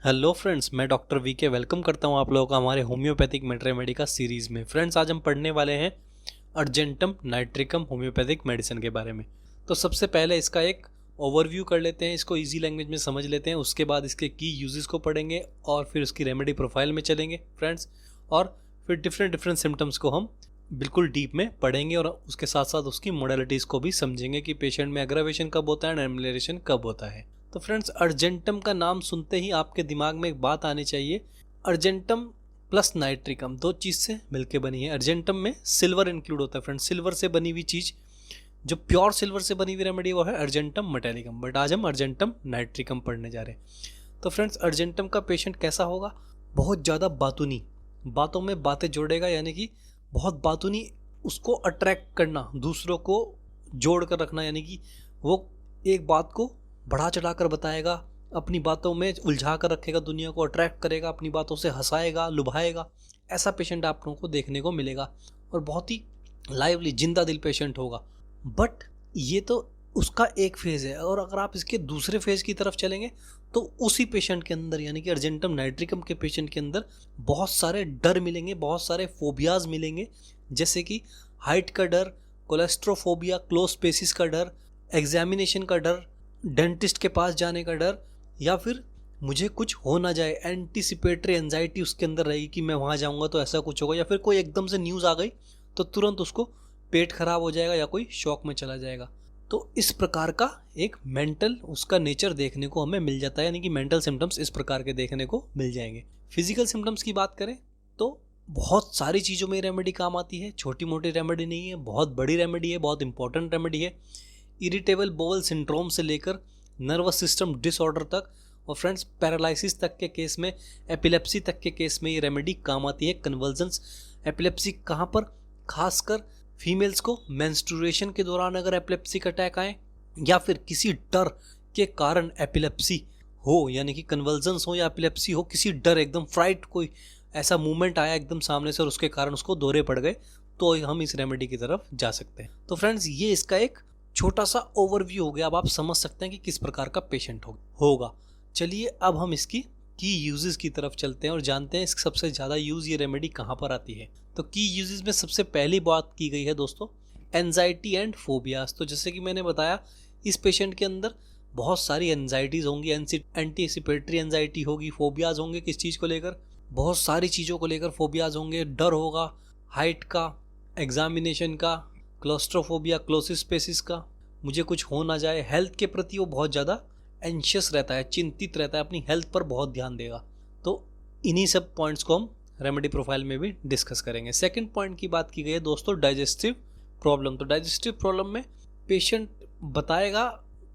Hello friends, मैं doctor V के welcome करता हूं आप लोगों का हमारे होम्योपैथिक मेट्रेमेडी का सीरीज़ में। फ्रेंड्स, आज हम पढ़ने वाले हैं अर्जेंटम नाइट्रिकम होम्योपैथिक मेडिसिन के बारे में। तो सबसे पहले इसका एक ओवरव्यू कर लेते हैं, इसको इजी लैंग्वेज में समझ लेते हैं। उसके बाद इसके की यूजेस को पढ़ेंगे और फिर उसकी रेमेडी प्रोफाइल में चलेंगे फ्रेंड्स। और फिर डिफरेंट सिम्टम्स को हम बिल्कुल डीप में पढ़ेंगे और उसके साथ साथ उसकी मोडेलिटीज़ को भी समझेंगे कि पेशेंट में एग्रावेशन कब होता है एंड एम्बुलेशन कब होता है। तो फ्रेंड्स, अर्जेंटम का नाम सुनते ही आपके दिमाग में एक बात आनी चाहिए, अर्जेंटम प्लस नाइट्रिकम दो चीज़ से मिलके बनी है। अर्जेंटम में सिल्वर इंक्लूड होता है फ्रेंड्स, सिल्वर से बनी हुई चीज़, जो प्योर सिल्वर से बनी हुई रेमेडी वो है अर्जेंटम मेटालिकम। बट आज हम अर्जेंटम नाइट्रिकम पढ़ने जा रहे हैं। तो फ्रेंड्स, अर्जेंटम का पेशेंट कैसा होगा? बहुत ज़्यादा बातूनी, बातों में बातें जोड़ेगा, यानी कि बहुत बातूनी, उसको अट्रैक्ट करना, दूसरों को जोड़ कर रखना, यानी कि वो एक बात को बढ़ा चढ़ा कर बताएगा, अपनी बातों में उलझा कर रखेगा, दुनिया को अट्रैक्ट करेगा, अपनी बातों से हंसाएगा, लुभाएगा। ऐसा पेशेंट आप लोगों को देखने को मिलेगा और बहुत ही लाइवली जिंदा दिल पेशेंट होगा। बट ये तो उसका एक फेज़ है, और अगर आप इसके दूसरे फेज़ की तरफ चलेंगे तो उसी पेशेंट के अंदर, यानी कि अर्जेंटम नाइट्रिकम के पेशेंट के अंदर बहुत सारे डर मिलेंगे, बहुत सारे फोबियाज मिलेंगे, जैसे कि हाइट का डर, कोलेस्ट्रोफोबिया, क्लोज स्पेसिस का डर, एग्जामिनेशन का डर, डेंटिस्ट के पास जाने का डर, या फिर मुझे कुछ हो ना जाए, एंटीसिपेटरी एंजाइटी उसके अंदर रहेगी कि मैं वहाँ जाऊँगा तो ऐसा कुछ होगा, या फिर कोई एकदम से न्यूज़ आ गई तो तुरंत उसको पेट खराब हो जाएगा या कोई शॉक में चला जाएगा। तो इस प्रकार का एक मेंटल उसका नेचर देखने को हमें मिल जाता है, यानी कि मेंटल सिम्टम्स इस प्रकार के देखने को मिल जाएंगे। फिजिकल सिम्टम्स की बात करें तो बहुत सारी चीज़ों में रेमेडी काम आती है, छोटी मोटी रेमेडी नहीं है, बहुत बड़ी रेमेडी है, बहुत इंपॉर्टेंट रेमेडी है। इरिटेबल बोवल सिंड्रोम से लेकर नर्वस सिस्टम डिसऑर्डर तक, और फ्रेंड्स पैरालिसिस तक के केस में, एपिलेप्सी तक के केस में ये रेमेडी काम आती है। कन्वर्जन्स एपिलेप्सी कहाँ पर? खासकर फीमेल्स को मेंस्ट्रुएशन के दौरान अगर एपिलेप्सिक अटैक आए, या फिर किसी डर के कारण एपिलेप्सी हो, यानी कि कन्वर्जन्स हो या एपिलेप्सी हो, किसी डर, एकदम फ्राइट, कोई ऐसा मूवमेंट आया एकदम सामने से और उसके कारण उसको दौरे पड़ गए, तो हम इस रेमेडी की तरफ जा सकते हैं। तो फ्रेंड्स, ये इसका एक छोटा सा ओवरव्यू हो गया। अब आप समझ सकते हैं कि किस प्रकार का पेशेंट होगा। चलिए अब हम इसकी की यूजेस की तरफ चलते हैं और जानते हैं इसका सबसे ज़्यादा यूज़ ये रेमेडी कहाँ पर आती है। तो की यूजेस में सबसे पहली बात की गई है दोस्तों, एंजाइटी एंड फोबियाज। तो जैसे कि मैंने बताया, इस पेशेंट के अंदर बहुत सारी एंजाइटीज़ होंगी, एंटीसिपेटरी एंजाइटी होगी, फोबियाज होंगे किस चीज़ को लेकर, बहुत सारी चीज़ों को लेकर फोबियाज होंगे। डर होगा हाइट का, एग्जामिनेशन का, क्लोस्ट्रोफोबिया, क्लोसिस स्पेसिस का, मुझे कुछ हो ना जाए, हेल्थ के प्रति वो बहुत ज़्यादा एंशियस रहता है, चिंतित रहता है, अपनी हेल्थ पर बहुत ध्यान देगा। तो इन्हीं सब पॉइंट्स को हम रेमेडी प्रोफाइल में भी डिस्कस करेंगे। सेकंड पॉइंट की बात की गई है दोस्तों, डाइजेस्टिव प्रॉब्लम। तो डाइजेस्टिव प्रॉब्लम में पेशेंट बताएगा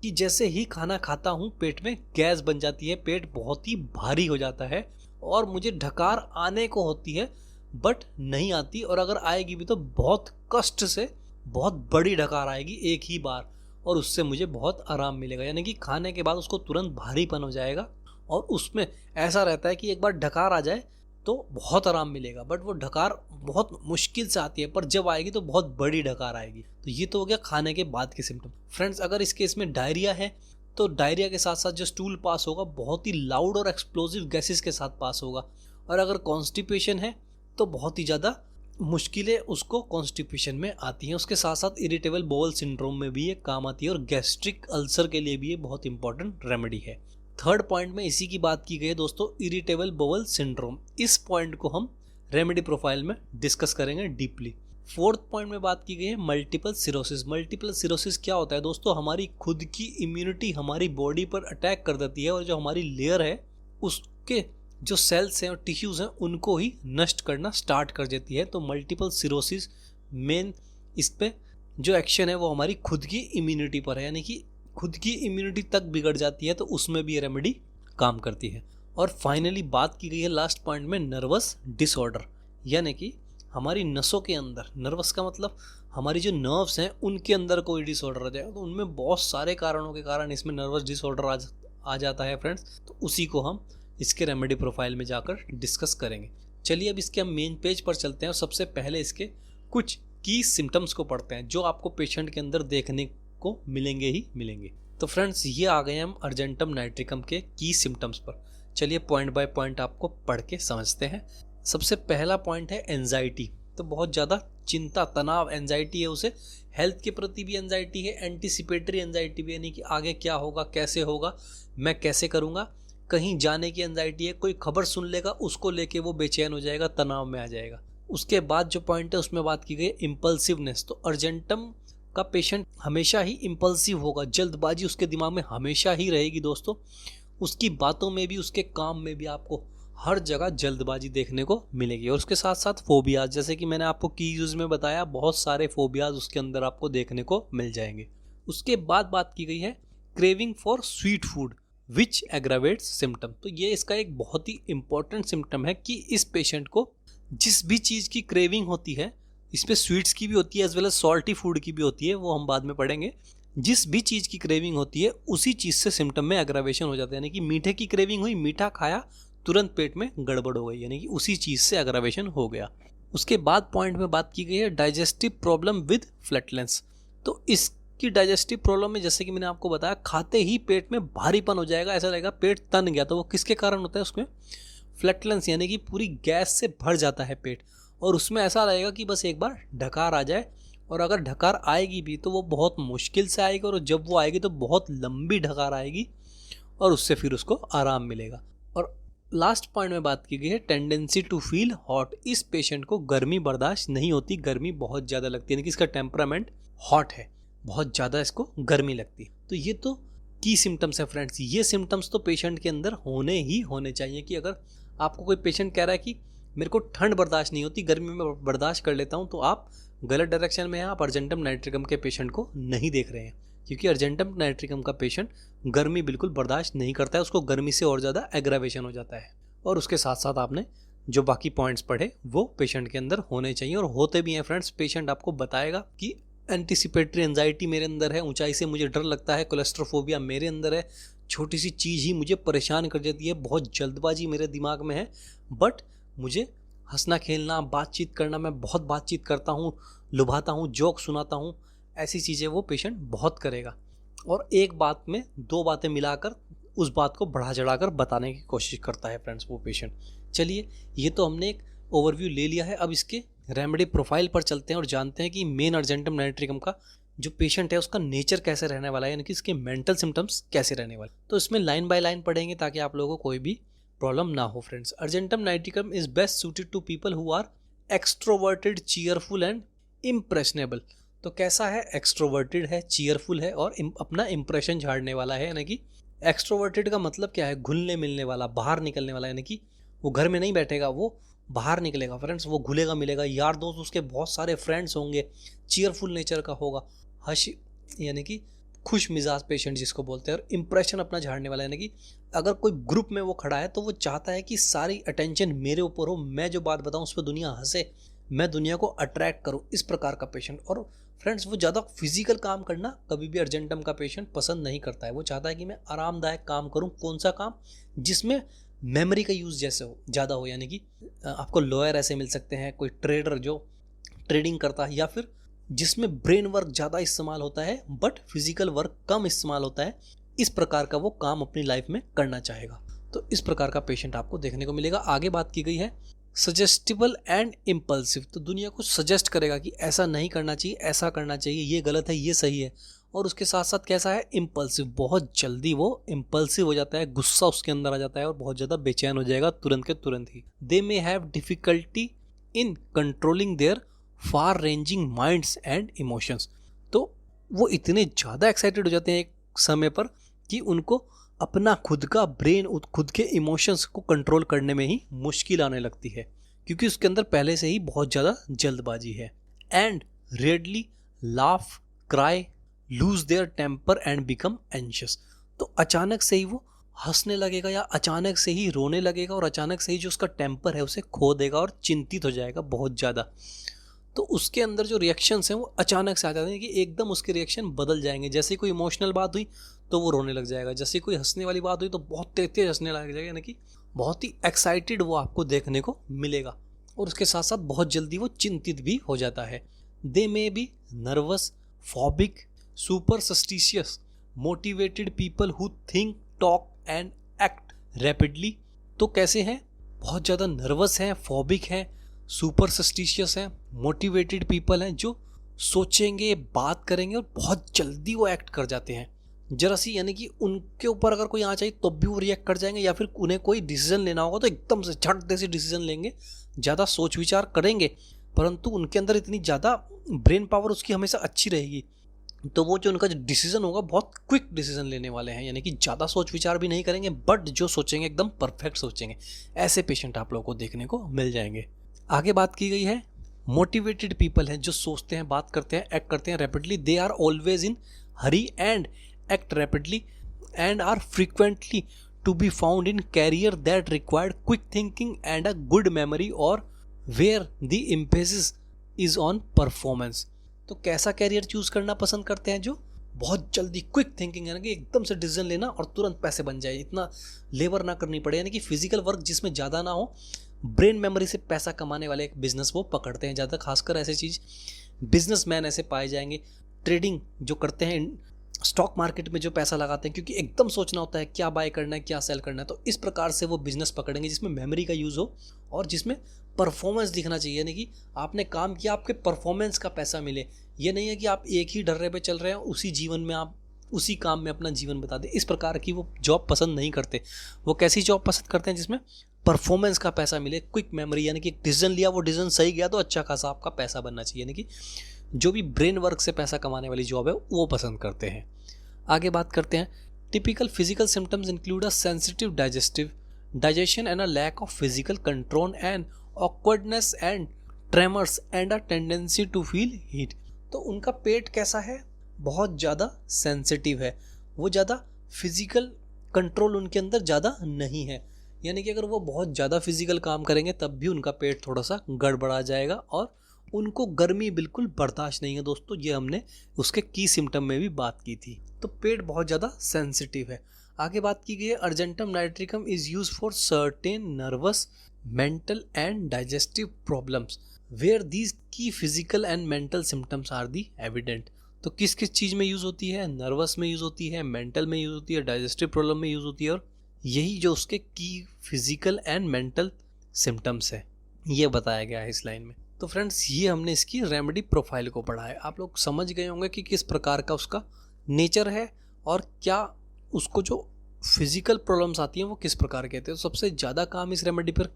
कि जैसे ही खाना खाता हूँ पेट में गैस बन जाती है, पेट बहुत ही भारी हो जाता है और मुझे ढकार आने को होती है बट नहीं आती, और अगर आएगी भी तो बहुत कष्ट से, बहुत बड़ी ढकार आएगी एक ही बार, और उससे मुझे बहुत आराम मिलेगा। यानी कि खाने के बाद उसको तुरंत भारीपन हो जाएगा और उसमें ऐसा रहता है कि एक बार ढकार आ जाए तो बहुत आराम मिलेगा, बट वो ढकार बहुत मुश्किल से आती है, पर जब आएगी तो बहुत बड़ी ढकार आएगी। तो ये तो हो गया खाने के बाद के सिम्टम। फ्रेंड्स, अगर इस केस में डायरिया है तो डायरिया के साथ साथ जो स्टूल पास होगा बहुत ही लाउड और एक्सप्लोजिव गैसेस के साथ पास होगा, और अगर कॉन्स्टिपेशन है तो बहुत ही ज़्यादा मुश्किलें उसको कॉन्स्टिपेशन में आती हैं। उसके साथ साथ इरिटेबल बोवल सिंड्रोम में भी ये काम आती है, और गैस्ट्रिक अल्सर के लिए भी ये बहुत इंपॉर्टेंट रेमेडी है। थर्ड पॉइंट में इसी की बात की गई है दोस्तों, इरिटेबल बोवल सिंड्रोम। इस पॉइंट को हम रेमेडी प्रोफाइल में डिस्कस करेंगे डीपली। फोर्थ पॉइंट में बात की गई है मल्टीपल सिरोसिस। मल्टीपल सिरोसिस क्या होता है दोस्तों? हमारी खुद की इम्यूनिटी हमारी बॉडी पर अटैक कर देती है और जो हमारी लेयर है उसके जो सेल्स हैं और टिश्यूज़ हैं उनको ही नष्ट करना स्टार्ट कर देती है। तो मल्टीपल सिरोसिस मेन इस पे जो एक्शन है वो हमारी खुद की इम्यूनिटी पर है, यानी कि खुद की इम्यूनिटी तक बिगड़ जाती है, तो उसमें भी ये रेमेडी काम करती है। और फाइनली बात की गई है लास्ट पॉइंट में नर्वस डिसऑर्डर, यानी कि हमारी नसों के अंदर, नर्वस का मतलब हमारी जो नर्व्स हैं उनके अंदर कोई डिसऑर्डर आ जाए, तो उनमें बहुत सारे कारणों के कारण इसमें नर्वस डिसऑर्डर आ जाता है फ्रेंड्स। तो उसी को हम इसके रेमेडी प्रोफाइल में जाकर डिस्कस करेंगे। चलिए अब इसके हम मेन पेज पर चलते हैं और सबसे पहले इसके कुछ की सिम्टम्स को पढ़ते हैं जो आपको पेशेंट के अंदर देखने को मिलेंगे ही मिलेंगे। तो फ्रेंड्स, ये आ गए हम अर्जेंटम नाइट्रिकम के की सिम्टम्स पर। चलिए पॉइंट बाय पॉइंट आपको पढ़ के समझते हैं। सबसे पहला पॉइंट है एंजाइटी। तो बहुत ज़्यादा चिंता, तनाव, एंजाइटी है उसे। हेल्थ के प्रति भी एंजाइटी है, एंटीसिपेटरी एंजाइटी भी, यानी कि आगे क्या होगा, कैसे होगा, मैं कैसे करूँगा। कहीं जाने की एंजाइटी है, कोई खबर सुन लेगा उसको लेके वो बेचैन हो जाएगा, तनाव में आ जाएगा। उसके बाद जो पॉइंट है उसमें बात की गई इम्पल्सिवनेस। तो अर्जेंटम का पेशेंट हमेशा ही इम्पल्सिव होगा, जल्दबाजी उसके दिमाग में हमेशा ही रहेगी दोस्तों। उसकी बातों में भी, उसके काम में भी आपको हर जगह जल्दबाजी देखने को मिलेगी। और उसके साथ साथ फोबियाज, जैसे कि मैंने आपको की यूज में बताया, बहुत सारे फोबियाज उसके अंदर आपको देखने को मिल जाएंगे। उसके बाद बात की गई है craving for sweet food which aggravates symptom. तो ये इसका एक बहुत ही इंपॉर्टेंट सिम्टम है कि इस पेशेंट को जिस भी चीज़ की क्रेविंग होती है, इसमें स्वीट्स की भी होती है as well as salty food की भी होती है, वो हम बाद में पढ़ेंगे। जिस भी चीज़ की क्रेविंग होती है उसी चीज़ से सिम्टम में एग्रावेशन हो जाता है। यानी कि मीठे की क्रेविंग हुई, मीठा खाया, तुरंत पेट में गड़बड़ हो गई, यानी कि उसी चीज़ से एग्रावेशन हो गया। उसके बाद पॉइंट में बात की गई है डाइजेस्टिव प्रॉब्लम विद फ्लैटलेंस। तो इसकी डाइजेस्टिव प्रॉब्लम में, जैसे कि मैंने आपको बताया, खाते ही पेट में भारीपन हो जाएगा, ऐसा लगेगा पेट तन गया। तो वो किसके कारण होता है? उसमें फ्लैटलेंस, यानी कि पूरी गैस से भर जाता है पेट, और उसमें ऐसा लगेगा कि बस एक बार ढकार आ जाए। और अगर ढकार आएगी भी तो वो बहुत मुश्किल से आएगी, और जब वो आएगी तो बहुत लंबी ढकार आएगी, और उससे फिर उसको आराम मिलेगा। और लास्ट पॉइंट में बात की गई है टेंडेंसी टू फील हॉट। इस पेशेंट को गर्मी बर्दाश्त नहीं होती, गर्मी बहुत ज़्यादा लगती है, यानी कि इसका टेम्परामेंट हॉट है, बहुत ज़्यादा इसको गर्मी लगती है। तो ये तो की सिम्टम्स है फ्रेंड्स। ये सिम्टम्स तो पेशेंट के अंदर होने ही होने चाहिए। कि अगर आपको कोई पेशेंट कह रहा है कि मेरे को ठंड बर्दाश्त नहीं होती, गर्मी में बर्दाश्त कर लेता हूँ, तो आप गलत डायरेक्शन में हैं। आप अर्जेंटम नाइट्रिकम के पेशेंट को नहीं देख रहे हैं, क्योंकि अर्जेंटम नाइट्रिकम का पेशेंट गर्मी बिल्कुल बर्दाश्त नहीं करता है, उसको गर्मी से और ज़्यादा एग्रावेशन हो जाता है। और उसके साथ साथ आपने जो बाकी पॉइंट्स पढ़े वो पेशेंट के अंदर होने चाहिए, और होते भी हैं फ्रेंड्स। पेशेंट आपको बताएगा कि एंटीसिपेटरी एंजाइटी मेरे अंदर है, ऊंचाई से मुझे डर लगता है, कोलेस्ट्रोफोबिया मेरे अंदर है, छोटी सी चीज़ ही मुझे परेशान कर देती है, बहुत जल्दबाजी मेरे दिमाग में है, बट मुझे हंसना खेलना, बातचीत करना, मैं बहुत बातचीत करता हूँ, लुभाता हूँ, जोक सुनाता हूँ, ऐसी चीज़ें वो पेशेंट बहुत करेगा। और एक बात में दो बातें मिलाकर उस बात को बढ़ा चढ़ाकर बताने की कोशिश करता है फ्रेंड्स वो पेशेंट। चलिए, ये तो हमने एक ओवरव्यू ले लिया है। अब इसके रेमेडी प्रोफाइल पर चलते हैं और जानते हैं कि मेन अर्जेंटम नाइट्रिकम का जो पेशेंट है उसका नेचर कैसे रहने वाला है, यानी कि इसके मेंटल सिम्टम्स कैसे रहने वाले। तो इसमें लाइन बाय लाइन पढ़ेंगे ताकि आप लोगों को कोई भी प्रॉब्लम ना हो friends. Argentum nitricum is best suited to people who are extroverted, cheerful and impressionable. तो कैसा है? एक्सट्रोवर्टेड है, चीयरफुल है, और अपना इंप्रेशन झाड़ने वाला है। यानी कि एक्सट्रोवर्टेड का मतलब क्या है? घुलने मिलने वाला, बाहर निकलने वाला, यानी कि वो घर में नहीं बैठेगा, वो बाहर निकलेगा फ्रेंड्स, वो घुलेगा मिलेगा, यार दोस्त उसके बहुत सारे फ्रेंड्स होंगे, चीयरफुल नेचर का होगा, हंसी, यानी कि खुश मिजाज पेशेंट जिसको बोलते हैं। और इंप्रेशन अपना झाड़ने वाला, यानी कि अगर कोई ग्रुप में वो खड़ा है तो वो चाहता है कि सारी अटेंशन मेरे ऊपर हो, मैं जो बात बताऊं उस पर दुनिया हंसे, मैं दुनिया को अट्रैक्ट करूं, इस प्रकार का पेशेंट। और फ्रेंड्स, वो ज़्यादा फिजिकल काम करना कभी भी अर्जेंटम का पेशेंट पसंद नहीं करता है। वो चाहता है कि मैं आरामदायक काम करूं। कौन सा काम? जिसमें मेमोरी का यूज़ जैसे हो, ज़्यादा हो, यानी कि आपको लॉयर ऐसे मिल सकते हैं, कोई ट्रेडर जो ट्रेडिंग करता है, या फिर जिसमें ब्रेन वर्क ज़्यादा इस्तेमाल होता है बट फिजिकल वर्क कम इस्तेमाल होता है। इस प्रकार का वो काम अपनी लाइफ में करना चाहेगा। तो इस प्रकार का पेशेंट आपको देखने को मिलेगा। आगे बात की गई है सजेस्टिबल एंड इम्पल्सिव। तो दुनिया को सजेस्ट करेगा कि ऐसा नहीं करना चाहिए, ऐसा करना चाहिए, ये गलत है, ये सही है। और उसके साथ साथ कैसा है? इम्पल्सिव, बहुत जल्दी वो इम्पल्सिव हो जाता है, गुस्सा उसके अंदर आ जाता है और बहुत ज़्यादा बेचैन हो जाएगा तुरंत के तुरंत ही। They may have difficulty in controlling their far ranging minds and emotions. तो वो इतने ज़्यादा एक्साइटेड हो जाते हैं एक समय पर कि उनको अपना खुद का ब्रेन, खुद के इमोशंस को कंट्रोल करने में ही मुश्किल आने लगती है, क्योंकि उसके अंदर पहले से ही बहुत ज़्यादा जल्दबाजी है। And readily laugh, cry, lose their temper and become anxious. तो अचानक से ही वो हंसने लगेगा, या अचानक से ही रोने लगेगा, और अचानक से ही जो उसका टेम्पर है उसे खो देगा और चिंतित हो जाएगा बहुत ज़्यादा। तो उसके अंदर जो रिएक्शंस हैं वो अचानक से आ जाते हैं कि एकदम उसके रिएक्शन बदल जाएंगे। जैसे कोई इमोशनल बात हुई तो वो रोने लग जाएगा, जैसे कोई हंसने वाली बात हुई तो बहुत तेज तेज हंसने लग जाएगा, यानी कि बहुत ही एक्साइटेड वो आपको देखने को मिलेगा। और उसके साथ साथ बहुत जल्दी वो चिंतित भी हो जाता है। They may be nervous, phobic, superstitious, motivated people who think, talk and act rapidly, तो कैसे हैं, बहुत ज़्यादा नर्वस हैं, फोबिक हैं, सुपरस्टिशियस हैं, मोटिवेटेड पीपल हैं जो सोचेंगे, बात करेंगे और बहुत जल्दी वो एक्ट कर जाते हैं। जरा सी यानी कि उनके ऊपर अगर कोई आँच आई तो भी वो रिएक्ट कर जाएंगे, या फिर उन्हें कोई डिसीजन लेना होगा तो एकदम से झट से डिसीजन लेंगे, ज़्यादा सोच विचार करेंगे, परंतु उनके अंदर इतनी ज़्यादा ब्रेन पावर उसकी हमेशा अच्छी रहेगी, तो वो जो उनका जो डिसीजन होगा बहुत क्विक डिसीजन लेने वाले हैं, यानी कि ज़्यादा सोच विचार भी नहीं करेंगे, बट जो सोचेंगे एकदम परफेक्ट सोचेंगे। ऐसे पेशेंट आप लोगों को देखने को मिल जाएंगे। आगे बात की गई है मोटिवेटेड पीपल हैं जो सोचते हैं, बात करते हैं, एक्ट करते हैं rapidly. They are always in hurry and act rapidly and are frequently to be found in career that required quick thinking and a good memory और where the emphasis is on performance. तो कैसा career choose करना पसंद करते हैं, जो बहुत जल्दी क्विक थिंकिंग, यानी कि एकदम से डिसीजन लेना और तुरंत पैसे बन जाए, इतना लेबर ना करनी पड़े, यानी कि फिजिकल वर्क जिसमें ज़्यादा ना हो, ब्रेन मेमोरी से पैसा कमाने वाले एक बिजनेस वो पकड़ते हैं ज़्यादा। खासकर ऐसे चीज़ बिजनेसमैन ऐसे पाए जाएंगे, ट्रेडिंग जो करते हैं, स्टॉक मार्केट में जो पैसा लगाते हैं, क्योंकि एकदम सोचना होता है क्या बाय करना है, क्या सेल करना है। तो इस प्रकार से वो बिजनेस पकड़ेंगे जिसमें मेमोरी का यूज़ हो और जिसमें परफॉर्मेंस दिखना चाहिए, यानी कि आपने काम किया, आपके परफॉर्मेंस का पैसा मिले। ये नहीं है कि आप एक ही डर्रे पे चल रहे हैं, उसी जीवन में आप उसी काम में अपना जीवन बता दें। इस प्रकार की वो जॉब पसंद नहीं करते। वो कैसी जॉब पसंद करते हैं जिसमें परफॉर्मेंस का पैसा मिले, क्विक मेमोरी, यानी कि डिसीजन लिया, वो डिसीजन सही गया तो अच्छा खासा आपका पैसा बनना चाहिए, यानी कि जो भी ब्रेन वर्क से पैसा कमाने वाली जॉब है वो पसंद करते हैं। आगे बात करते हैं typical physical symptoms include a sensitive digestion and a lack of physical control and awkwardness and tremors and a tendency to feel heat. तो उनका पेट कैसा है, बहुत ज़्यादा सेंसिटिव है, वो ज़्यादा फिजिकल कंट्रोल उनके अंदर ज़्यादा नहीं है, यानी कि अगर वो बहुत ज़्यादा फिजिकल काम करेंगे तब भी उनका पेट थोड़ा सा गड़बड़ा जाएगा और उनको गर्मी बिल्कुल बर्दाश्त नहीं है। दोस्तों ये हमने उसके की सिम्टम में भी बात की थी। तो पेट बहुत ज़्यादा सेंसिटिव है। आगे बात की गई है Argentum nitricum is use for certain nervous mental and digestive problems where these key physical and mental symptoms are the evident. तो किस किस चीज़ में यूज़ होती है, नर्वस में यूज़ होती है, मेंटल में यूज़ होती है, डाइजेस्टिव प्रॉब्लम में यूज़ होती है, और यही जो उसके की फिजिकल एंड मेंटल सिम्टम्स है ये बताया गया है इस लाइन में। तो फ्रेंड्स ये हमने इसकी रेमेडी प्रोफाइल को पढ़ा है। आप लोग समझ गए होंगे कि किस प्रकार का उसका नेचर है और क्या उसको जो फिजिकल प्रॉब्लम्स आती हैं वो किस प्रकार के होते हैं। तो सबसे ज़्यादा काम इस रेमेडी पर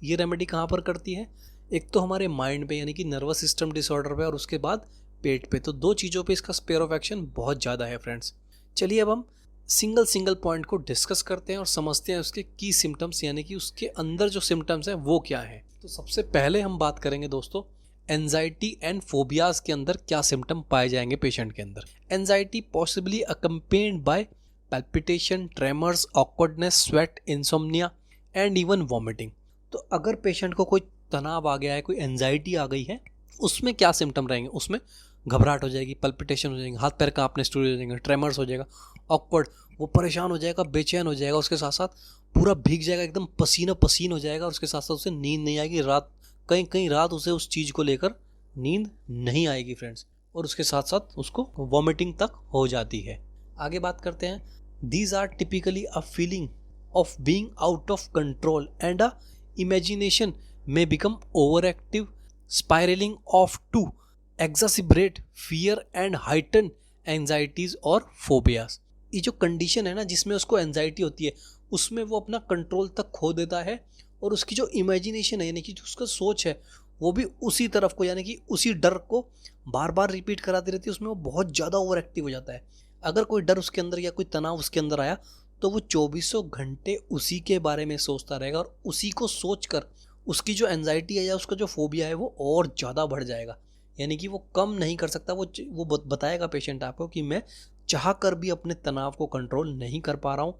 ये रेमेडी कहाँ पर करती है, एक तो हमारे माइंड पे यानी कि नर्वस सिस्टम डिसऑर्डर पे, और उसके बाद पेट पे। तो दो चीज़ों पे इसका स्पेयर ऑफ एक्शन बहुत ज़्यादा है फ्रेंड्स। चलिए अब हम सिंगल पॉइंट को डिस्कस करते हैं और समझते हैं उसके की सिम्टम्स, यानी कि उसके अंदर जो सिम्टम्स हैं वो क्या है। तो सबसे पहले हम बात करेंगे दोस्तों एंजाइटी एंड फोबियाज के अंदर क्या सिम्टम पाए जाएंगे पेशेंट के अंदर। Anxiety possibly accompanied by palpitation, tremors, awkwardness, sweat, insomnia and even vomiting. तो अगर पेशेंट को कोई तनाव आ गया है, कोई एंजाइटी आ गई है, उसमें क्या सिम्टम रहेंगे, उसमें घबराहट हो जाएगी, पल्पिटेशन हो जाएंगे, हाथ पैर कांपने शुरू हो जाएंगे, ट्रेमर्स हो जाएगा, ऑकवर्ड, वो परेशान हो जाएगा, बेचैन हो जाएगा, उसके साथ साथ पूरा भीग जाएगा, एकदम पसीना पसीन हो जाएगा, और उसके साथ साथ उसे नींद नहीं आएगी, रात कई रात उसे उस चीज़ को लेकर नींद नहीं आएगी फ्रेंड्स, और उसके साथ साथ उसको वॉमिटिंग तक हो जाती है। आगे बात करते हैं these are typically a feeling of being out of control and a imagination may become overactive, spiraling off to exacerbate fear and heighten anxieties or phobias। ये जो कंडीशन है ना जिसमें उसको एंजाइटी होती है, उसमें वो अपना कंट्रोल तक खो देता है, और उसकी जो इमेजिनेशन है यानी कि जो उसका सोच है वो भी उसी तरफ को, यानी कि उसी डर को बार बार रिपीट कराती रहती है, उसमें वो बहुत ज़्यादा ओवर एक्टिव हो जाता है। अगर कोई डर उसके अंदर या कोई तनाव उसके अंदर आया तो वो 2400 घंटे उसी के बारे में सोचता रहेगा, और उसी को सोचकर उसकी जो एंजाइटी है या उसका जो फोबिया है वो और ज़्यादा बढ़ जाएगा, यानी कि वो कम नहीं कर सकता। वो बताएगा पेशेंट आपको कि मैं चाह कर भी अपने तनाव को कंट्रोल नहीं कर पा रहा हूँ,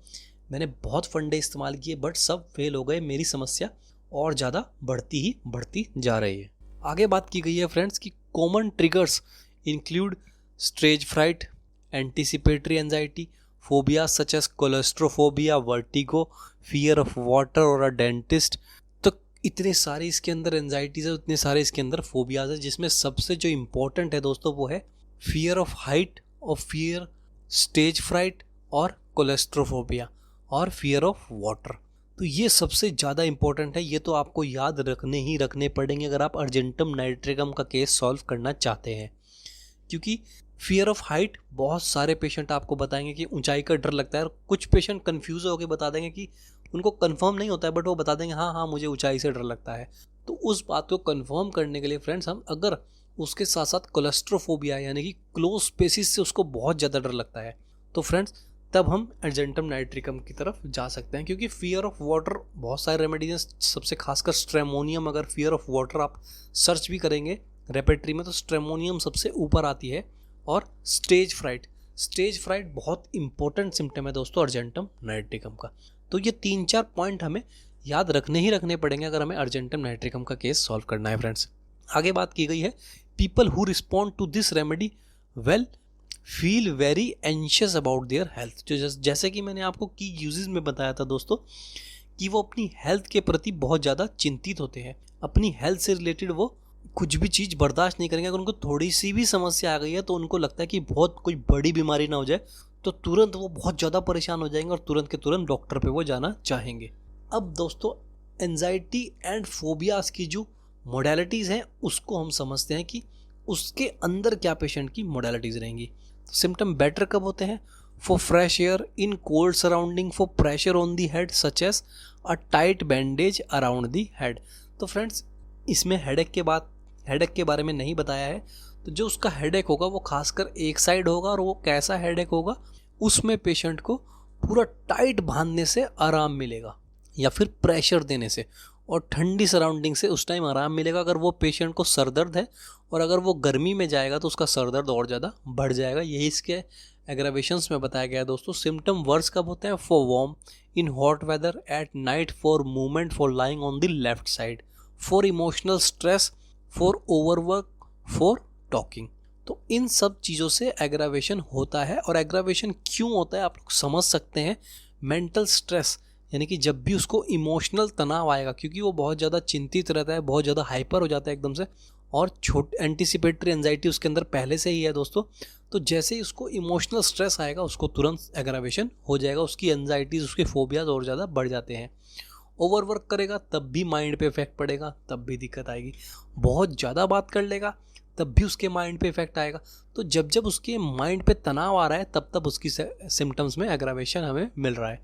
मैंने बहुत फंडे इस्तेमाल किए बट सब फेल हो गए, मेरी समस्या और ज़्यादा बढ़ती जा रही है। आगे बात की गई है फ्रेंड्स कि common triggers include stage fright, anticipatory anxiety, phobia such as claustrophobia, vertigo, fear of water और अ डेंटिस्ट। तो इतने सारे इसके अंदर एंजाइटीज है, इतने सारे इसके अंदर फोबियाज है, जिसमें सबसे जो इम्पोर्टेंट है दोस्तों वो है फियर ऑफ हाइट और फियर, स्टेज फ्राइट और कोलेस्ट्रोफोबिया और फियर ऑफ वाटर। तो ये सबसे ज़्यादा इंपॉर्टेंट है, ये तो आपको याद रखने पड़ेंगे अगर आप अर्जेंटम नाइट्रिकम का केस सॉल्व करना चाहते हैं। क्योंकि फियर ऑफ हाइट, बहुत सारे पेशेंट आपको बताएंगे कि ऊंचाई का डर लगता है, और कुछ पेशेंट कंफ्यूज होकर बता देंगे कि उनको कंफर्म नहीं होता है, बट वो बता देंगे हाँ हाँ मुझे ऊंचाई से डर लगता है। तो उस बात को कंफर्म करने के लिए फ्रेंड्स, हम अगर उसके साथ साथ कोलेस्ट्रोफोबिया यानी कि क्लोज स्पेसिस से उसको बहुत ज़्यादा डर लगता है, तो फ्रेंड्स तब हम अर्जेंटम नाइट्रिकम की तरफ जा सकते हैं। क्योंकि फियर ऑफ वाटर बहुत सारे रेमेडीज हैं, सबसे खासकर स्ट्रेमोनियम, अगर फियर ऑफ वाटर आप सर्च भी करेंगे रेपेट्री में तो स्ट्रेमोनियम सबसे ऊपर आती है। और स्टेज फ्राइट बहुत इंपॉर्टेंट सिम्टम है दोस्तों अर्जेंटम नाइट्रिकम का। तो ये 3-4 पॉइंट हमें याद रखने पड़ेंगे अगर हमें अर्जेंटम नाइट्रिकम का केस सॉल्व करना है फ्रेंड्स। आगे बात की गई है, people who respond to this remedy well feel very anxious about their health. जो जैसे कि मैंने आपको की यूजेस में बताया था दोस्तों, कि वो अपनी हेल्थ के प्रति बहुत ज़्यादा चिंतित होते हैं। अपनी हेल्थ से रिलेटेड वो कुछ भी चीज़ बर्दाश्त नहीं करेंगे। अगर उनको थोड़ी सी भी समस्या आ गई है तो उनको लगता है कि बहुत कोई बड़ी बीमारी ना हो जाए, तो तुरंत वो बहुत ज़्यादा परेशान हो जाएंगे और तुरंत के तुरंत डॉक्टर पे वो जाना चाहेंगे। अब दोस्तों एंजाइटी एंड फोबियाज की जो मोडालिटीज़ हैं उसको हम समझते हैं कि उसके अंदर क्या पेशेंट की मोडालिटीज़ रहेंगी। तो सिम्टम बेटर कब होते हैं? For fresh air in cold surrounding, for pressure on the head such as a tight bandage around the head. तो फ्रेंड्स इसमें हेडेक के बारे में नहीं बताया है। तो जो उसका हेडेक होगा वो खासकर एक साइड होगा, और वो कैसा हेडेक होगा, उसमें पेशेंट को पूरा टाइट बांधने से आराम मिलेगा या फिर प्रेशर देने से, और ठंडी सराउंडिंग से उस टाइम आराम मिलेगा। अगर वो पेशेंट को सर दर्द है और अगर वो गर्मी में जाएगा तो उसका सर दर्द और ज़्यादा बढ़ जाएगा। यही इसके एग्रावेशंस में बताया गया है दोस्तों। सिम्टम वर्स कब होते हैं? For warm in hot weather at night, for movement, for lying on the left side, for emotional stress, for overwork, for talking. तो इन सब चीज़ों से एग्रावेशन होता है। और एग्रावेशन क्यों होता है आप लोग समझ सकते हैं। मेंटल स्ट्रेस यानी कि जब भी उसको इमोशनल तनाव आएगा, क्योंकि वो बहुत ज़्यादा चिंतित रहता है, बहुत ज़्यादा हाइपर हो जाता है एकदम से, और एंटीसिपेटरी एंजाइटी उसके अंदर पहले से ही है दोस्तों। तो जैसे ही उसको इमोशनल स्ट्रेस आएगा उसको तुरंत एग्रावेशन हो जाएगा, उसकी एंजाइटीज, उसके फोबियाज और ज़्यादा बढ़ जाते हैं। ओवरवर्क करेगा तब भी माइंड पे इफेक्ट पड़ेगा, तब भी दिक्कत आएगी। बहुत ज़्यादा बात कर लेगा तब भी उसके माइंड पे इफेक्ट आएगा। तो जब जब उसके माइंड पे तनाव आ रहा है तब तब उसकी सिम्टम्स में एग्रावेशन हमें मिल रहा है।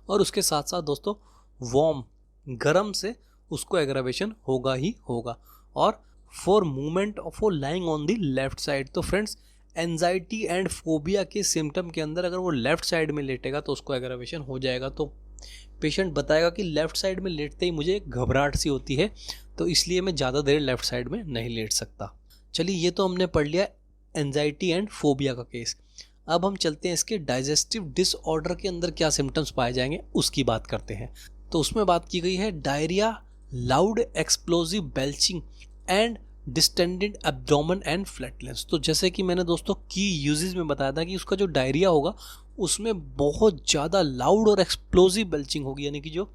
और उसके साथ साथ दोस्तों वार्म, गर्म से उसको एग्रावेशन होगा ही होगा। और for movement, for lying on the left side. तो फ्रेंड्स एंजाइटी एंड फोबिया के सिम्टम के अंदर अगर वो लेफ्ट साइड में लेटेगा तो उसको एग्रावेशन हो जाएगा। तो पेशेंट बताएगा कि लेफ़्ट साइड में लेटते ही मुझे घबराहट सी होती है, तो इसलिए मैं ज़्यादा देर लेफ़्ट साइड में नहीं लेट सकता। चलिए ये तो हमने पढ़ लिया एंजाइटी एंड फोबिया का केस। अब हम चलते हैं इसके डाइजेस्टिव डिसऑर्डर के अंदर क्या सिम्टम्स पाए जाएंगे उसकी बात करते हैं। तो उसमें बात की गई है diarrhoea, loud explosive belching and distended abdomen and flatness. तो जैसे कि मैंने दोस्तों की यूजेस में बताया था कि उसका जो डायरिया होगा उसमें बहुत ज़्यादा लाउड और एक्सप्लोजिव बेल्चिंग होगी, यानी कि जो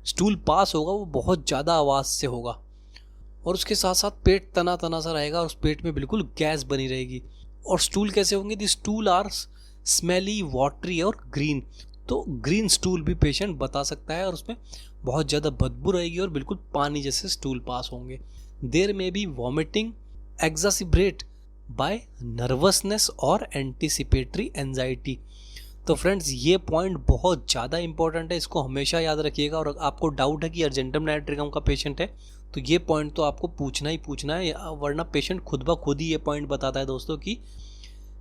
स्टूल पास होगा वो बहुत ज़्यादा आवाज़ से होगा। और उसके साथ साथ पेट तना तना सा रहेगा और उस पेट में बिल्कुल गैस बनी रहेगी। और स्टूल कैसे होंगे? दी स्टूल आर स्मेली, वाटरी और ग्रीन। तो ग्रीन स्टूल भी पेशेंट बता सकता है और उसमें बहुत ज़्यादा बदबू रहेगी और बिल्कुल पानी जैसे स्टूल पास होंगे। देर में बी वॉमिटिंग एग्जासिब्रेट बाय नर्वसनेस और एंटीसिपेटरी एंजाइटी। तो फ्रेंड्स ये पॉइंट बहुत ज़्यादा इंपॉर्टेंट है, इसको हमेशा याद रखिएगा। और आपको डाउट है कि अर्जेंटम नाइट्रिकम का पेशेंट है तो ये पॉइंट तो आपको पूछना ही पूछना है, वरना पेशेंट खुद ब खुद ही ये पॉइंट बताता है दोस्तों कि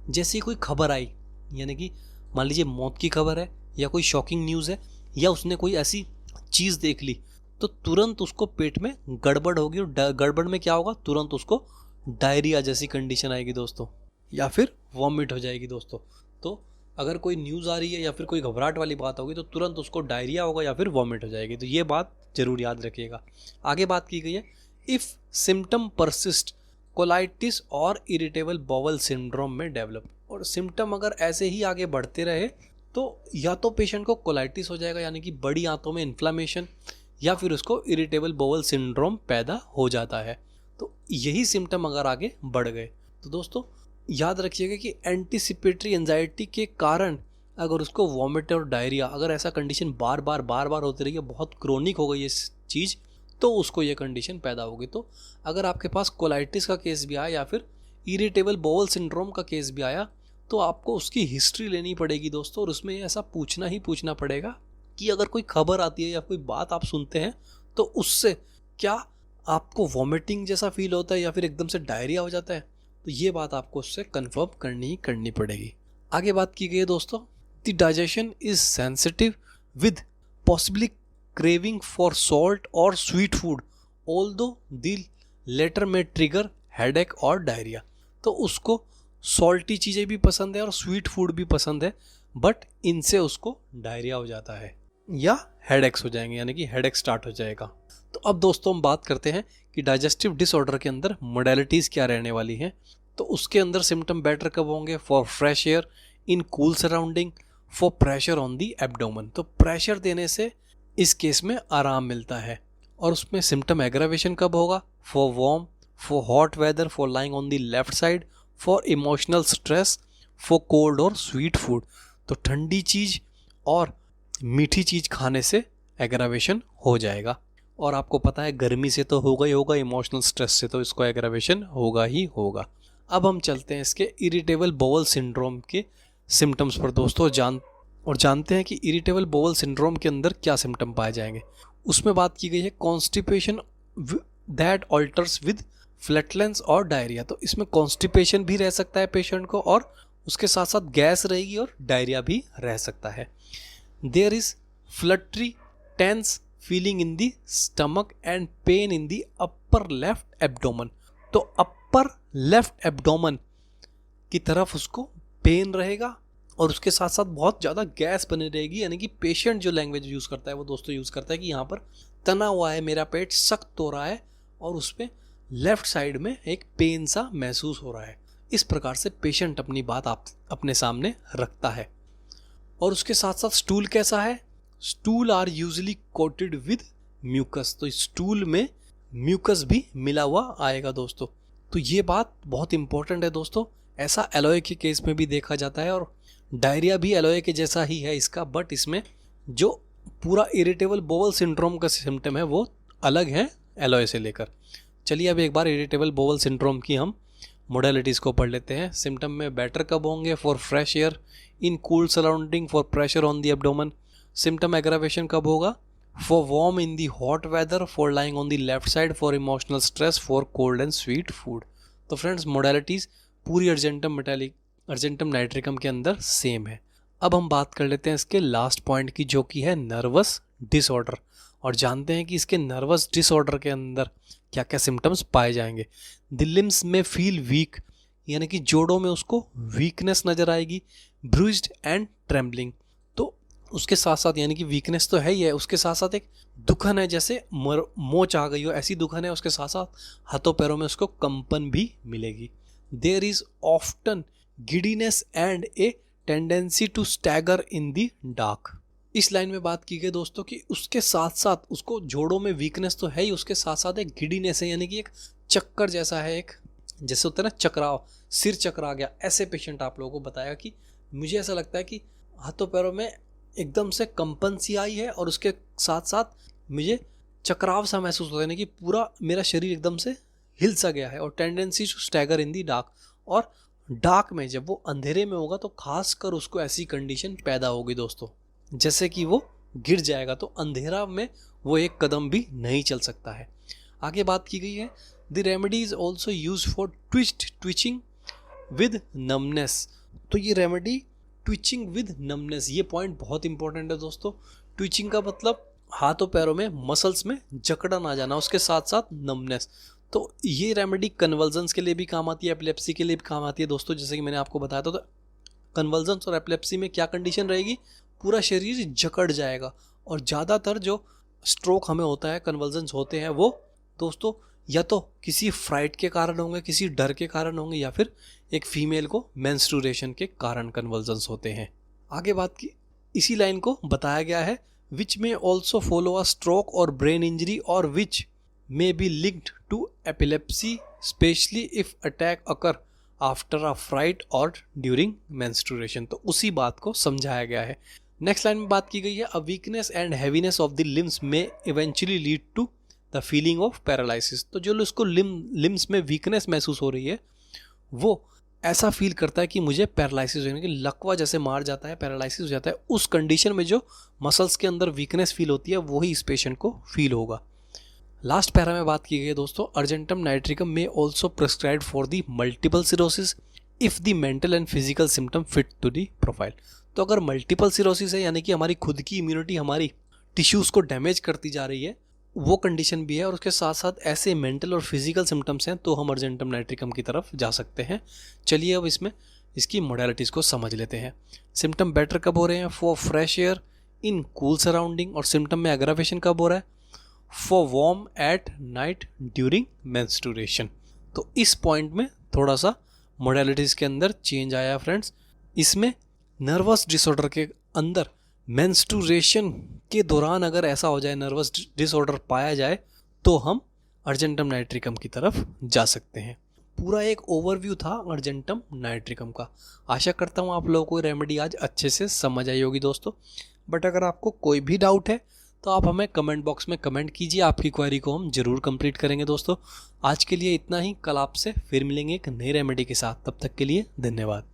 जैसे कोई खबर आई, यानी कि मान लीजिए मौत की खबर है या कोई शॉकिंग न्यूज़ है या उसने कोई ऐसी चीज़ देख ली, तो तुरंत उसको पेट में गड़बड़ होगी। और गड़बड़ में क्या होगा? तुरंत उसको डायरिया जैसी कंडीशन आएगी दोस्तों, या फिर वॉमिट हो जाएगी दोस्तों। तो अगर कोई न्यूज़ आ रही है या फिर कोई घबराहट वाली बात होगी तो तुरंत उसको डायरिया होगा या फिर वॉमिट हो जाएगी। तो ये बात जरूर याद रखिएगा। आगे बात की गई है, इफ़ सिम्टम परसिस्ट कोलाइटिस और इरिटेबल बाउल सिंड्रोम में डेवलप। और सिम्टम अगर ऐसे ही आगे बढ़ते रहे तो या तो पेशेंट को कोलाइटिस हो जाएगा यानी कि बड़ी आंतों में इन्फ्लामेशन, या फिर उसको इरिटेबल बाउल सिंड्रोम पैदा हो जाता है। तो यही सिम्टम अगर आगे बढ़ गए तो दोस्तों याद रखिएगा कि एंटीसिपेटरी एंजाइटी के कारण अगर उसको वॉमिट और डायरिया, अगर ऐसा कंडीशन बार बार होती रही है, बहुत क्रोनिक हो गई इस चीज़, तो उसको ये कंडीशन पैदा होगी। तो अगर आपके पास कोलाइटिस का केस भी आया या फिर इरिटेबल बाउल सिंड्रोम का केस भी आया, तो आपको उसकी हिस्ट्री लेनी पड़ेगी दोस्तों, और उसमें ऐसा पूछना पड़ेगा कि अगर कोई खबर आती है या कोई बात आप सुनते हैं तो उससे क्या आपको वॉमिटिंग जैसा फील होता है या फिर एकदम से डायरिया हो जाता है, तो ये बात आपको उससे कंफर्म करनी पड़ेगी। आगे बात की गई है दोस्तों, the digestion is sensitive with possibly craving for salt और sweet food, although the latter may trigger headache और डायरिया। तो उसको सॉल्टी चीज़ें भी पसंद है और स्वीट फूड भी पसंद है, बट इनसे उसको डायरिया हो जाता है या हेडेक्स हो जाएंगे, यानी कि हेडेक स्टार्ट हो जाएगा। तो अब दोस्तों हम बात करते हैं कि डाइजेस्टिव डिसऑर्डर के अंदर मोडेलिटीज़ क्या रहने वाली हैं। तो उसके अंदर सिम्टम बेटर कब होंगे? For fresh air in cool surrounding, for pressure on the abdomen. तो प्रेशर देने से इस केस में आराम मिलता है। और उसमें सिम्टम एग्रावेशन कब होगा? For warm, for hot weather, for lying on the left side, for emotional stress, for cold और स्वीट फूड। तो ठंडी चीज़ और मीठी चीज़ खाने से एग्रावेशन हो जाएगा। और आपको पता है गर्मी से तो होगा ही होगा, इमोशनल स्ट्रेस से तो इसको एग्रावेशन होगा ही होगा। अब हम चलते हैं इसके इरिटेबल बाउल सिंड्रोम के सिम्टम्स पर दोस्तों, जानते हैं कि इरिटेबल बाउल सिंड्रोम के अंदर क्या सिम्टम पाए जाएंगे। उसमें बात की गई है कॉन्स्टिपेशन दैट ऑल्टर्स विद फ्लैटलेंस और डायरिया। तो इसमें कॉन्स्टिपेशन भी रह सकता है पेशेंट को, और उसके साथ साथ गैस रहेगी और डायरिया भी रह सकता है। There is fluttery tense feeling in the stomach and pain in the upper left abdomen. तो अपर लेफ्ट एब्डोमन की तरफ उसको पेन रहेगा और उसके साथ साथ बहुत ज़्यादा गैस बनी रहेगी, यानी कि पेशेंट जो लैंग्वेज यूज़ करता है वो दोस्तों यूज़ करता है कि यहाँ पर तना हुआ है, मेरा पेट सख्त हो रहा है और उस पर लेफ्ट साइड में एक पेन सा महसूस हो रहा है। इस प्रकार से पेशेंट अपनी बात अपने सामने रखता है। और उसके साथ साथ स्टूल कैसा है? Stool are usually coated with mucus. तो स्टूल में म्यूकस भी मिला हुआ आएगा दोस्तों। तो ये बात बहुत इंपॉर्टेंट है दोस्तों। ऐसा एलोए के केस में भी देखा जाता है और डायरिया भी एलोए के जैसा ही है इसका, बट इसमें जो पूरा इरिटेबल बाउल सिंड्रोम का सिम्टम है वो अलग है एलोए से लेकर। चलिए अब एक बार इरिटेबल बाउल सिंड्रोम की हम मोडेलिटीज़ को पढ़ लेते हैं। सिम्टम में बेटर कब होंगे? For fresh air in cool surrounding, for pressure on the abdomen. Symptom aggravation कब होगा? For warm in the hot weather, for lying on the left side, for emotional stress, for cold and sweet food. तो friends modalities पूरी argentum nitricum के अंदर same है। अब हम बात कर लेते हैं इसके लास्ट पॉइंट की, जो कि है नर्वस डिसऑर्डर, और जानते हैं कि इसके नर्वस डिसऑर्डर के अंदर क्या क्या सिम्टम्स पाए जाएंगे। द लिम्स में फील वीक, यानी कि जोड़ों में उसको वीकनेस नजर आएगी। ब्रूज्ड एंड ट्रेम्बलिंग, तो उसके साथ साथ यानी कि वीकनेस तो है ही है, उसके साथ साथ एक दुखन है, जैसे मोच आ गई हो ऐसी दुखन है। उसके साथ साथ हाथों पैरों में उसको कंपन भी मिलेगी। There is often giddiness and a tendency to stagger in the dark. इस लाइन में बात की गई दोस्तों कि उसके साथ साथ उसको जोड़ों में वीकनेस तो है ही, उसके साथ साथ एक गिडीनेस है, यानी कि एक चक्कर जैसा है, एक जैसे होता है ना चकराव, सिर चकरा गया, ऐसे पेशेंट आप लोगों को बताया कि मुझे ऐसा लगता है कि हाथों पैरों में एकदम से कंपन सी आई है और उसके साथ साथ मुझे चकराव सा महसूस होता है, यानी कि पूरा मेरा शरीर एकदम से हिल सा गया है। और tendency to stagger in the dark, और डार्क में जब वो अंधेरे में होगा तो खासकर उसको ऐसी कंडीशन पैदा होगी दोस्तों, जैसे कि वो गिर जाएगा, तो अंधेरा में वो एक कदम भी नहीं चल सकता है। आगे बात की गई है the remedy is also use for twitching with numbness. तो ये रेमेडी ट्विचिंग विद नमनेस, ये पॉइंट बहुत इंपॉर्टेंट है दोस्तों। ट्विचिंग का मतलब हाथों पैरों में मसल्स में जकड़न आ जाना, उसके साथ साथ नमनेस। तो ये रेमेडी कन्वल्जन्स के लिए भी काम आती है, एपिलेप्सी के लिए भी काम आती है दोस्तों, जैसे कि मैंने आपको बताया था। तो कन्वल्जन्स और एपिलेप्सी में क्या कंडीशन रहेगी? पूरा शरीर जकड़ जाएगा। और ज़्यादातर जो स्ट्रोक हमें होता है, कन्वल्जन्स होते हैं, वो दोस्तों या तो किसी फ्राइट के कारण होंगे, किसी डर के कारण होंगे, या फिर एक फीमेल को मेंस्ट्रुएशन के कारण कन्वल्जन्स होते हैं। आगे बात की इसी लाइन को बताया गया है, which may also follow a stroke or brain injury or which may be linked to epilepsy, especially if attack occur after a fright or during menstruation. तो उसी बात को समझाया गया है। नेक्स्ट लाइन में बात की गई है, a weakness and heaviness of the limbs may eventually lead to the feeling of paralysis. तो जो उसको लिम्स में वीकनेस महसूस हो रही है वो ऐसा फील करता है कि मुझे पैरालिसिस होने की, लकवा जैसे मार जाता है, पैरालिसिस हो जाता है। उस कंडीशन में जो मसल्स के अंदर वीकनेस फील होती है वही इस पेशेंट को फील होगा। लास्ट पैरा में बात की गई है दोस्तों, अर्जेंटम नाइट्रिकम में also prescribed for the multiple sclerosis if the mental and physical symptom fit to the profile. तो अगर मल्टीपल सिरोसिस है यानी कि हमारी खुद की इम्यूनिटी हमारी टिश्यूज़ को डैमेज करती जा रही है, वो कंडीशन भी है, और उसके साथ साथ ऐसे मेंटल और फिजिकल सिम्टम्स हैं, तो हम अर्जेंटम नाइट्रिकम की तरफ जा सकते हैं। चलिए अब इसमें इसकी मोडालिटीज़ को समझ लेते हैं। सिम्टम बेटर कब हो रहे हैं? For fresh air in cool surrounding. और सिम्टम में एग्रावेशन कब हो रहा है? For warm at night during menstruation. तो इस पॉइंट में थोड़ा सा मोडालिटीज़ के अंदर चेंज आया फ्रेंड्स। इसमें नर्वस डिसऑर्डर के अंदर मेंस्ट्रुएशन के दौरान अगर ऐसा हो जाए, नर्वस डिसऑर्डर पाया जाए, तो हम अर्जेंटम नाइट्रिकम की तरफ जा सकते हैं। पूरा एक ओवरव्यू था अर्जेंटम नाइट्रिकम का। आशा करता हूँ आप लोगों को रेमेडी आज अच्छे से समझ आई होगी दोस्तों। बट अगर आपको कोई भी डाउट है तो आप हमें कमेंट बॉक्स में कमेंट कीजिए, आपकी क्वेरी को हम ज़रूर कंप्लीट करेंगे दोस्तों। आज के लिए इतना ही, कल आपसे फिर मिलेंगे एक नई रेमेडी के साथ। तब तक के लिए धन्यवाद।